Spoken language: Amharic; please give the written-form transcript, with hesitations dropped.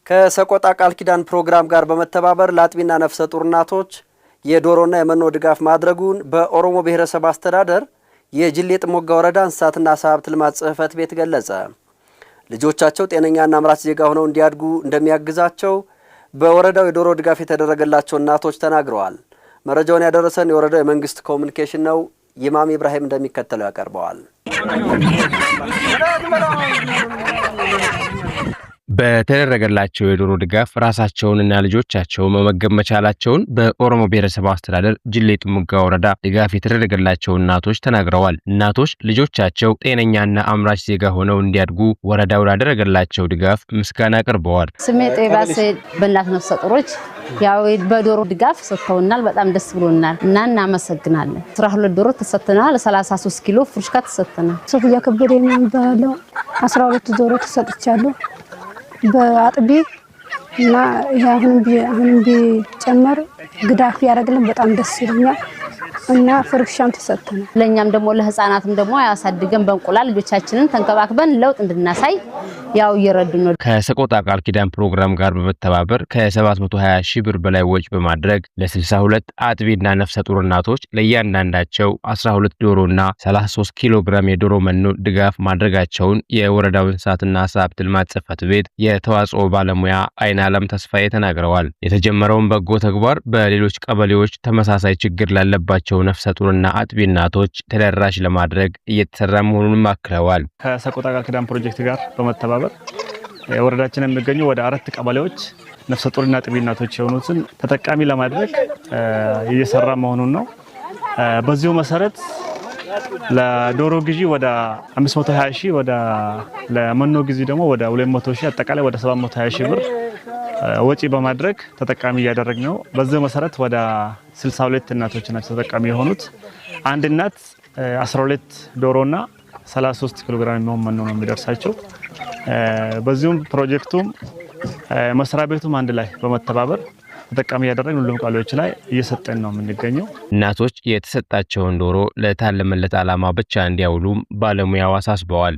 ከሰቆጣ ቃል ኪዳን ፕሮግራም ጋር በመተባበር ለአጥቢና ነፍሰ ጡር እናቶች የዶሮና የመኖ ድጋፍ ማድረጉን በኦሮሞ ብሔረሰብ አስተዳደር የጅሌ ጥሞጋ ወረዳ እንስሳትና ዓሳ ሀብት ልማት ጽሕፈት ቤት ገለጸ። ልጆቻቸው ጤነኛና አምራች ዜጋ ሆነው እንዲያድጉ እንደሚያግዛቸው በወረዳው የዶሮ ድጋፍ የተደረገላቸው እናቶች ተናግረዋል። መረጃውን ያደረሰን የወረዳው የመንግስት ኮሙኒኬሽን ነው። ኢማም ኢብራሂም እንደሚከተለው ያቀርበዋል። በተደረገላቸው የዶሮ ድጋፍ ራሳቸውንና ልጆቻቸውን መመገብ መቻላቸውን በኦሮሞ ብሔረሰብ አስተዳደር ጅሌ ጥሙጋ ወረዳ ድጋፍ የተደረገላቸው እናቶች ተናግረዋል። እናቶች ልጆቻቸው ጤነኛና አምራች ዜጋ ሆነው እንዲያድጉ ወረዳው ላደረገላቸው ድጋፍ ምስጋና አቅርበዋል። ስሜ ጤባስ በእናት ነፍሰ ጡሮች ያው በዶሮ ድጋፍ ሰጥተውናል። በጣም ደስ ብሎናል እና እናመሰግናለን። 12 ዶሮ ተሰጥተናል። 33 ኪሎ ፍርሽካ ተሰጥተናል። ሶፊያ ከበደ የሚባለው 12 ዶሮ ተሰጥቻለሁ በአጥቢ እና ይሄ አሁንም ቢጨመር ግዳፍ ያደርግልን በጣም ደስ ይለኛል እና ፍርክሻም ተሰጥተናል። ለኛም ደግሞ ለህፃናትም ደግሞ ያሳድገን በእንቁላል ልጆቻችንን ተንከባክበን ለውጥ እንድናሳይ ያው እየረዱን ነው። ከሰቆጣ ቃል ኪዳን ፕሮግራም ጋር በመተባበር ከ720 ሺህ ብር በላይ ወጪ በማድረግ ለ62 አጥቢና ነፍሰ ጡር እናቶች ለእያንዳንዳቸው 12 ዶሮና 33 ኪሎ ግራም የዶሮ መኖ ድጋፍ ማድረጋቸውን የወረዳው እንስሳትና ዓሳ ሀብት ልማት ጽሕፈት ቤት የተዋጽኦ ባለሙያ አይን አለም ተስፋዬ ተናግረዋል። የተጀመረውን በጎ ተግባር በሌሎች ቀበሌዎች ተመሳሳይ ችግር ላለባቸው ነፍሰ ጡርና አጥቢ እናቶች ተደራሽ ለማድረግ እየተሰራ መሆኑንም አክለዋል። ከሰቆጣ ቃል ኪዳን ፕሮጀክት ጋር በመተባበር ወረዳችን የሚገኙ ወደ 4 ቀበሌዎች ነፍሰ ጡርና አጥቢ እናቶች የሆኑትን ተጠቃሚ ለማድረግ እየሰራ መሆኑን ነው። በዚሁ መሰረት ለዶሮ ግዢ ወደ 520 ሺህ ለመኖ ግዢ ደግሞ ወደ 200 ሺህ አጠቃላይ ወደ 720 ሺህ ብር ወጪ በማድረግ ተጠቃሚ እያደረግን ነው። በዚህ መሰረት ወደ 62 እናቶች ናቸው ተጠቃሚ የሆኑት። አንድ እናት 12 ዶሮና 33 ኪሎ ግራም የሚሆን መኖ ነው የሚደርሳቸው። በዚሁም ፕሮጀክቱም መስሪያ ቤቱም አንድ ላይ በመተባበር ተጠቃሚ ያደረግን ሁሉም ቀበሌዎች ላይ እየሰጠን ነው የምንገኘው። እናቶች የተሰጣቸውን ዶሮ ለታለመለት ዓላማ ብቻ እንዲያውሉም ባለሙያው አሳስበዋል።